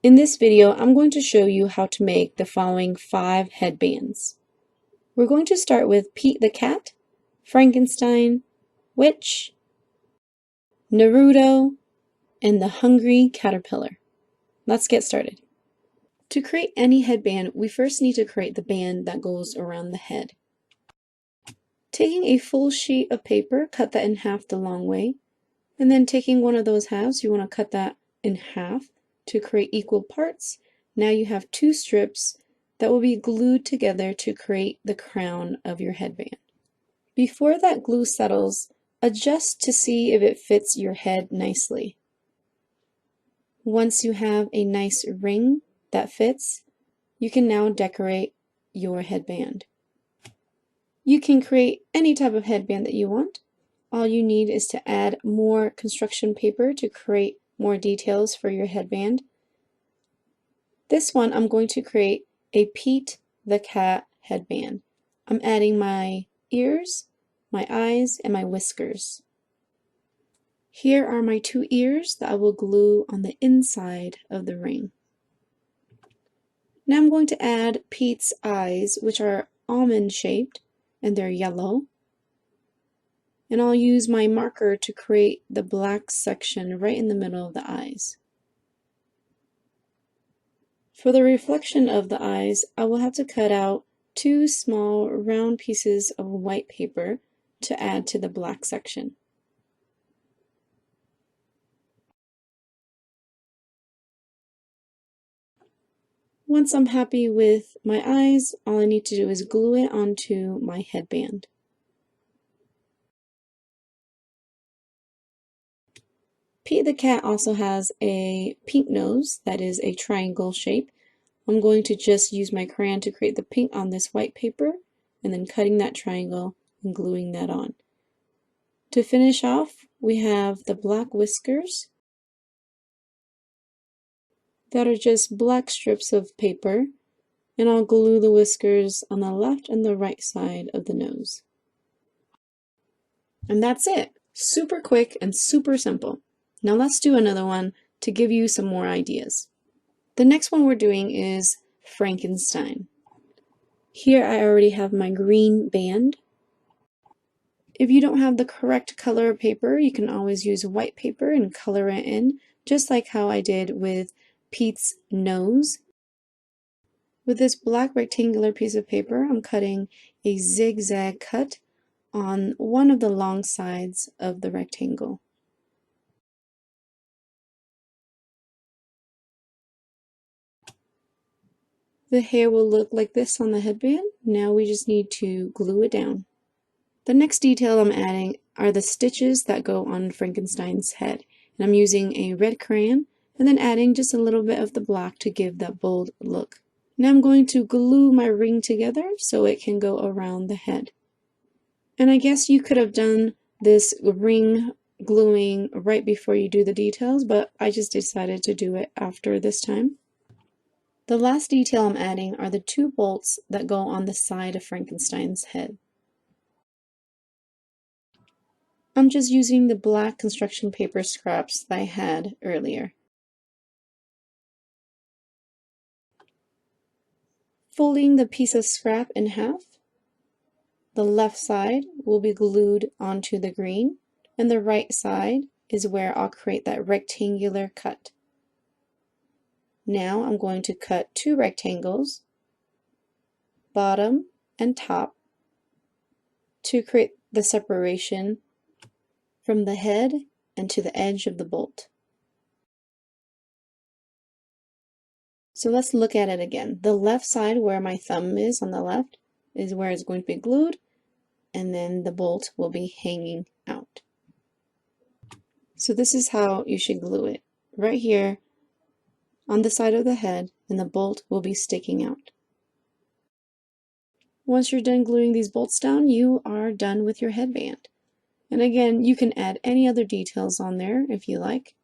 In this video, I'm going to show you how to make the following 5 headbands. We're going to start with Pete the Cat, Frankenstein, Witch, Naruto, and the Hungry Caterpillar. Let's get started. To create any headband, we first need to create the band that goes around the head. Taking a full sheet of paper, cut that in half the long way, and then taking one of those halves, you want to cut that in half to create equal parts. Now you have 2 strips that will be glued together to create the crown of your headband. Before that glue settles, adjust to see if it fits your head nicely. Once you have a nice ring that fits, you can now decorate your headband. You can create any type of headband that you want. All you need is to add more construction paper to create more details for your headband. This one I'm going to create a Pete the Cat headband. I'm adding my ears, my eyes, and my whiskers. Here are my 2 ears that I will glue on the inside of the ring. Now I'm going to add Pete's eyes, which are almond shaped and they're yellow. And I'll use my marker to create the black section right in the middle of the eyes. For the reflection of the eyes, I will have to cut out 2 small round pieces of white paper to add to the black section. Once I'm happy with my eyes, all I need to do is glue it onto my headband. Pete the Cat also has a pink nose that is a triangle shape. I'm going to just use my crayon to create the pink on this white paper and then cutting that triangle and gluing that on. To finish off, we have the black whiskers that are just black strips of paper, and I'll glue the whiskers on the left and the right side of the nose. And that's it! Super quick and super simple. Now let's do another one to give you some more ideas. The next one we're doing is Frankenstein. Here I already have my green band. If you don't have the correct color of paper, you can always use white paper and color it in, just like how I did with Pete's nose. With this black rectangular piece of paper, I'm cutting a zigzag cut on one of the long sides of the rectangle. The hair will look like this on the headband. Now we just need to glue it down. The next detail I'm adding are the stitches that go on Frankenstein's head. And I'm using a red crayon and then adding just a little bit of the black to give that bold look. Now I'm going to glue my ring together so it can go around the head. And I guess you could have done this ring gluing right before you do the details, but I just decided to do it after this time. The last detail I'm adding are the 2 bolts that go on the side of Frankenstein's head. I'm just using the black construction paper scraps that I had earlier. Folding the piece of scrap in half, the left side will be glued onto the green, and the right side is where I'll create that rectangular cut. Now I'm going to cut 2 rectangles, bottom and top, to create the separation from the head and to the edge of the bolt. So let's look at it again. The left side where my thumb is on the left is where it's going to be glued, and then the bolt will be hanging out. So this is how you should glue it. Right here on the side of the head, and the bolt will be sticking out. Once you're done gluing these bolts down, you are done with your headband. And again, you can add any other details on there if you like.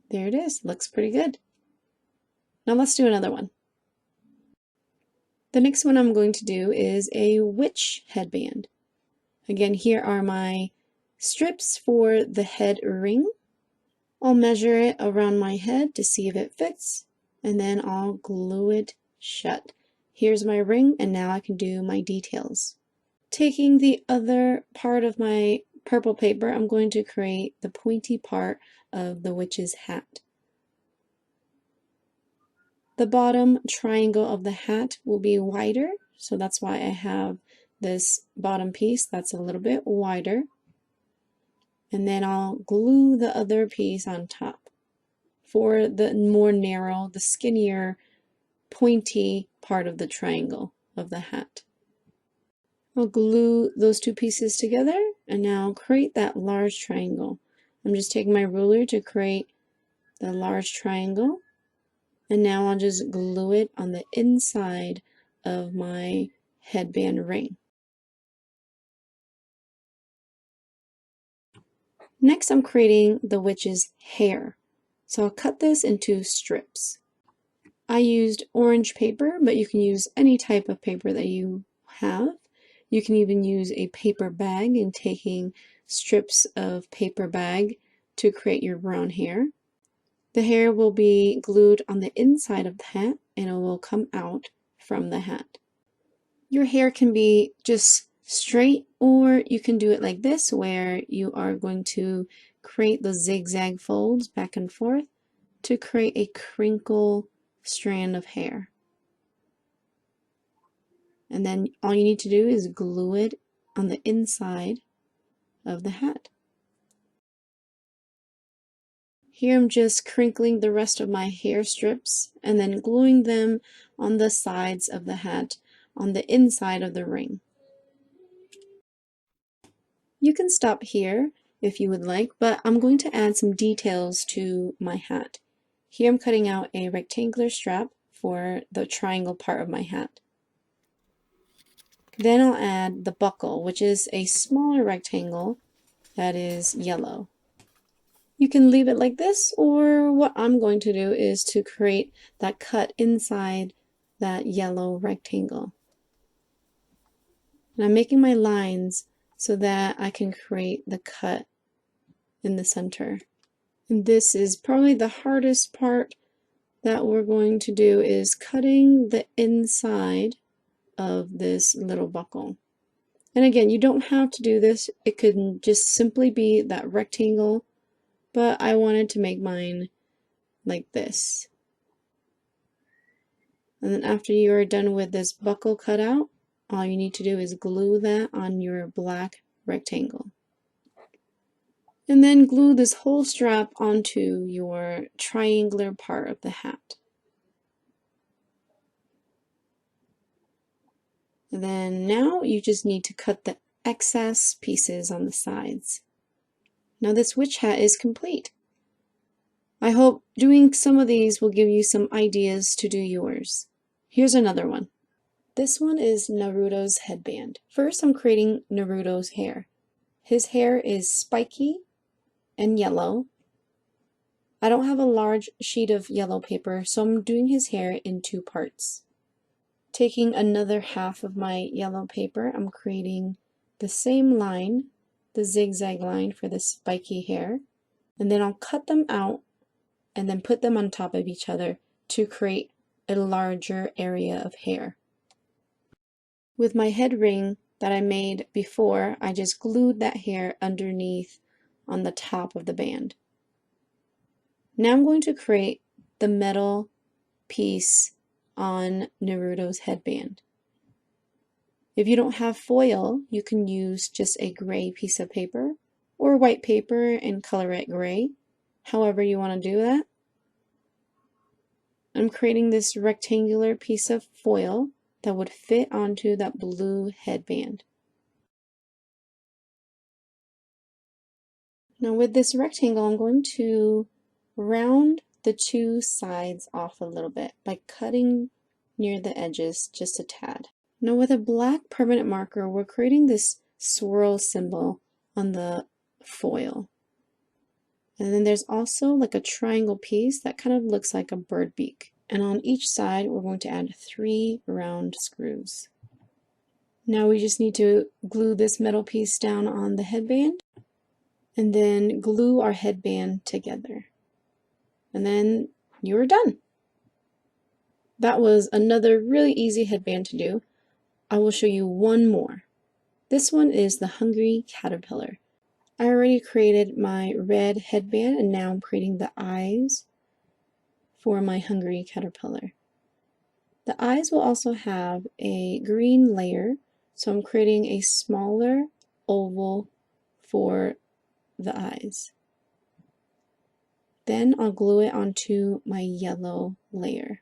There it is, looks pretty good. Now let's do another one. The next one I'm going to do is a witch headband. Again, here are my strips for the head ring. I'll measure it around my head to see if it fits, and then I'll glue it shut. Here's my ring, and now I can do my details. Taking the other part of my purple paper, I'm going to create the pointy part of the witch's hat. The bottom triangle of the hat will be wider, so that's why I have this bottom piece that's a little bit wider. And then I'll glue the other piece on top for the more narrow, the skinnier, pointy part of the triangle of the hat. I'll glue those two pieces together and now create that large triangle. I'm just taking my ruler to create the large triangle, and now I'll just glue it on the inside of my headband ring. Next, I'm creating the witch's hair. So I'll cut this into strips. I used orange paper, but you can use any type of paper that you have. You can even use a paper bag and taking strips of paper bag to create your brown hair. The hair will be glued on the inside of the hat and it will come out from the hat. Your hair can be just straight, or you can do it like this where you are going to create the zigzag folds back and forth to create a crinkle strand of hair. And then all you need to do is glue it on the inside of the hat. Here I'm just crinkling the rest of my hair strips and then gluing them on the sides of the hat on the inside of the ring. You can stop here if you would like, but I'm going to add some details to my hat. Here I'm cutting out a rectangular strap for the triangle part of my hat. Then I'll add the buckle, which is a smaller rectangle that is yellow. You can leave it like this, or what I'm going to do is to create that cut inside that yellow rectangle. And I'm making my lines so that I can create the cut in the center. And this is probably the hardest part that we're going to do, is cutting the inside of this little buckle. And again, you don't have to do this. It could just simply be that rectangle, but I wanted to make mine like this. And then after you are done with this buckle cutout, all you need to do is glue that on your black rectangle. And then glue this whole strap onto your triangular part of the hat. And then now you just need to cut the excess pieces on the sides. Now this witch hat is complete. I hope doing some of these will give you some ideas to do yours. Here's another one. This one is Naruto's headband. First, I'm creating Naruto's hair. His hair is spiky and yellow. I don't have a large sheet of yellow paper, so I'm doing his hair in two parts. Taking another half of my yellow paper, I'm creating the same line, the zigzag line for the spiky hair, and then I'll cut them out and then put them on top of each other to create a larger area of hair. With my head ring that I made before, I just glued that hair underneath on the top of the band. Now I'm going to create the metal piece on Naruto's headband. If you don't have foil, you can use just a gray piece of paper or white paper and color it gray, however you want to do that. I'm creating this rectangular piece of foil that would fit onto that blue headband. Now with this rectangle, I'm going to round the two sides off a little bit by cutting near the edges just a tad. Now with a black permanent marker, we're creating this swirl symbol on the foil. And then there's also like a triangle piece that kind of looks like a bird beak. And on each side, we're going to add 3 round screws. Now we just need to glue this metal piece down on the headband and then glue our headband together. And then you're done. That was another really easy headband to do. I will show you one more. This one is the Hungry Caterpillar. I already created my red headband and now I'm creating the eyes for my Hungry Caterpillar. The eyes will also have a green layer, so I'm creating a smaller oval for the eyes. Then I'll glue it onto my yellow layer.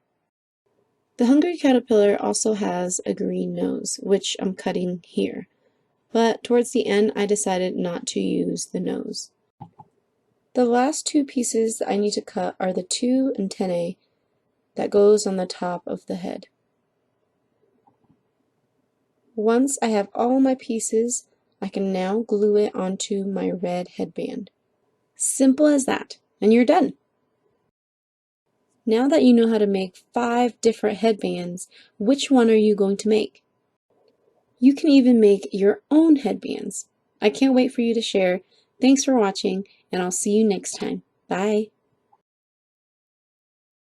The Hungry Caterpillar also has a green nose, which I'm cutting here. But towards the end, I decided not to use the nose. The last two pieces that I need to cut are the two antennae that goes on the top of the head. Once I have all my pieces, I can now glue it onto my red headband. Simple as that, and you're done. Now that you know how to make 5 different headbands, which one are you going to make? You can even make your own headbands. I can't wait for you to share. Thanks for watching, and I'll see you next time. Bye!